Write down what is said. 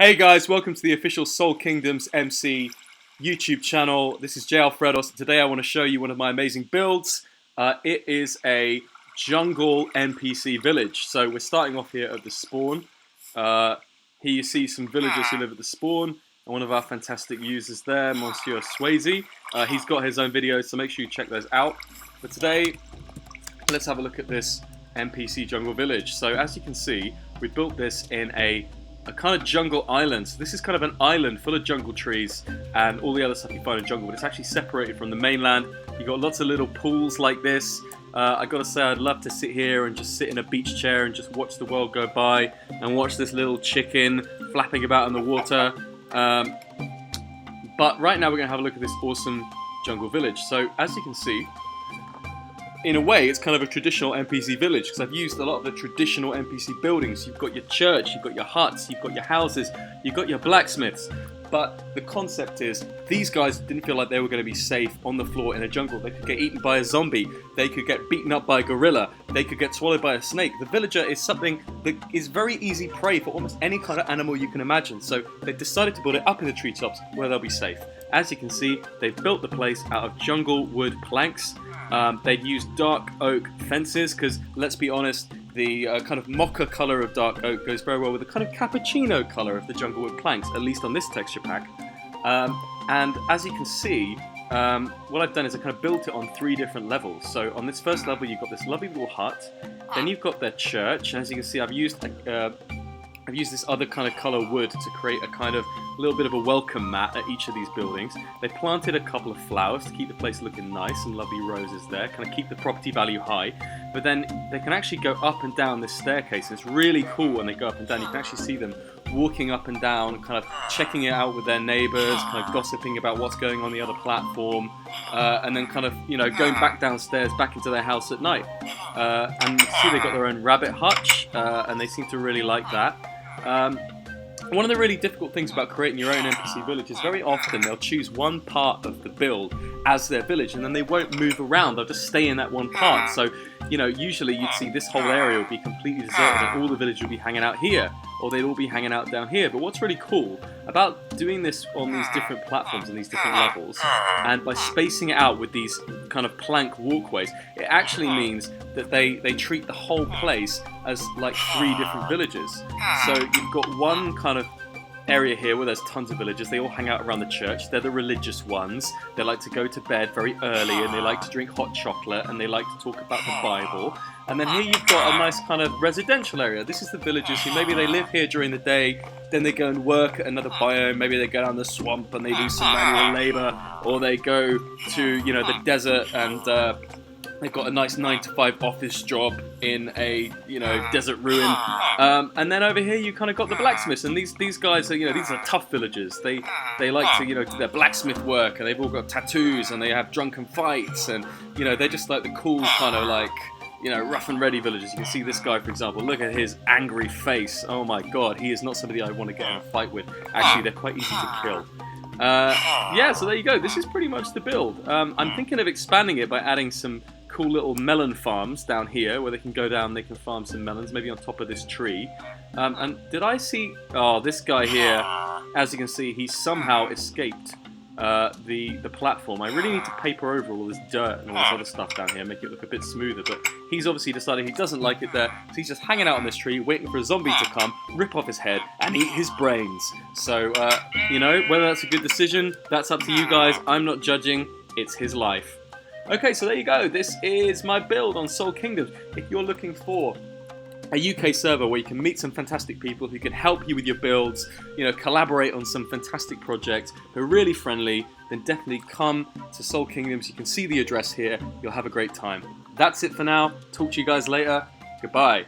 Hey guys, welcome to the official Soul Kingdoms MC YouTube channel. This is J Alfredos. Today I want to show you one of my amazing builds. It is a jungle NPC village. So we're starting off here at the spawn. Here you see some villagers who live at the spawn. And one of our fantastic users there, Monsieur Swayze. He's got his own videos, so make sure you check those out. But today, let's have a look at this NPC jungle village. So as you can see, we built this in a kind of jungle island. So this is kind of an island full of jungle trees and all the other stuff you find in jungle, but it's actually separated from the mainland. You've got lots of little pools like this. I gotta say, I'd love to sit here and just sit in a beach chair and just watch the world go by and watch this little chicken flapping about in the water. But right now we're gonna have a look at this awesome jungle village. So as you can see, in a way, it's kind of a traditional NPC village because I've used a lot of the traditional NPC buildings. You've got your church, you've got your huts, you've got your houses, you've got your blacksmiths. But the concept is, these guys didn't feel like they were going to be safe on the floor in a jungle. They could get eaten by a zombie, they could get beaten up by a gorilla, they could get swallowed by a snake. The villager is something that is very easy prey for almost any kind of animal you can imagine. So they decided to build it up in the treetops where they'll be safe. As you can see, they've built the place out of jungle wood planks. They've used dark oak fences because, let's be honest, the kind of mocha colour of dark oak goes very well with the kind of cappuccino colour of the jungle wood planks, at least on this texture pack. And as you can see, what I've done is I kind of built it on 3 different levels. So on this first level, you've got this lovely little hut. Then you've got their church, and as you can see, I've used this other kind of colour wood to create a kind of little bit of a welcome mat at each of these buildings. They planted a couple of flowers to keep the place looking nice and lovely roses there, kind of keep the property value high. But then they can actually go up and down this staircase. It's really cool when they go up and down. You can actually see them walking up and down, kind of checking it out with their neighbours, kind of gossiping about what's going on the other platform, and then kind of, you know, going back downstairs, back into their house at night. And you can see they've got their own rabbit hutch, and they seem to really like that. One of the really difficult things about creating your own NPC village is very often they'll choose one part of the build as their village and then they won't move around, they'll just stay in that one part. So, you know, usually you'd see this whole area would be completely deserted and all the village would be hanging out here, or they'd all be hanging out down here. But what's really cool about doing this on these different platforms and these different levels, and by spacing it out with these kind of plank walkways, it actually means that they treat the whole place as like 3 different villages. So you've got one kind of area here where there's tons of villagers. They all hang out around the church. They're the religious ones. They like to go to bed very early and they like to drink hot chocolate and they like to talk about the Bible. And then here you've got a nice kind of residential area. This is the villagers who maybe they live here during the day, then they go and work at another biome. Maybe they go down the swamp and they do some manual labor, or they go to, you know, the desert and they've got a nice 9-to-5 office job in a, you know, desert ruin. And then over here you kind of got the blacksmiths, and these guys are, you know, these are tough villagers. They like to, you know, do their blacksmith work, and they've all got tattoos, and they have drunken fights, and, you know, they're just like the cool kind of like, you know, rough and ready villagers. You can see this guy, for example. Look at his angry face. Oh my god, he is not somebody I want to get in a fight with. Actually, they're quite easy to kill. Yeah, so there you go. This is pretty much the build. I'm thinking of expanding it by adding some cool little melon farms down here where they can go down, they can farm some melons, maybe on top of this tree. And did I see... Oh, this guy here, as you can see, he somehow escaped the platform. I really need to paper over all this dirt and all this other stuff down here, make it look a bit smoother, but he's obviously decided he doesn't like it there, so he's just hanging out on this tree, waiting for a zombie to come, rip off his head, and eat his brains. So, you know, whether that's a good decision, that's up to you guys. I'm not judging. It's his life. Okay, so there you go. This is my build on Soul Kingdoms. If you're looking for a UK server where you can meet some fantastic people who can help you with your builds, you know, collaborate on some fantastic projects, who are really friendly, then definitely come to Soul Kingdoms. You can see the address here. You'll have a great time. That's it for now. Talk to you guys later. Goodbye.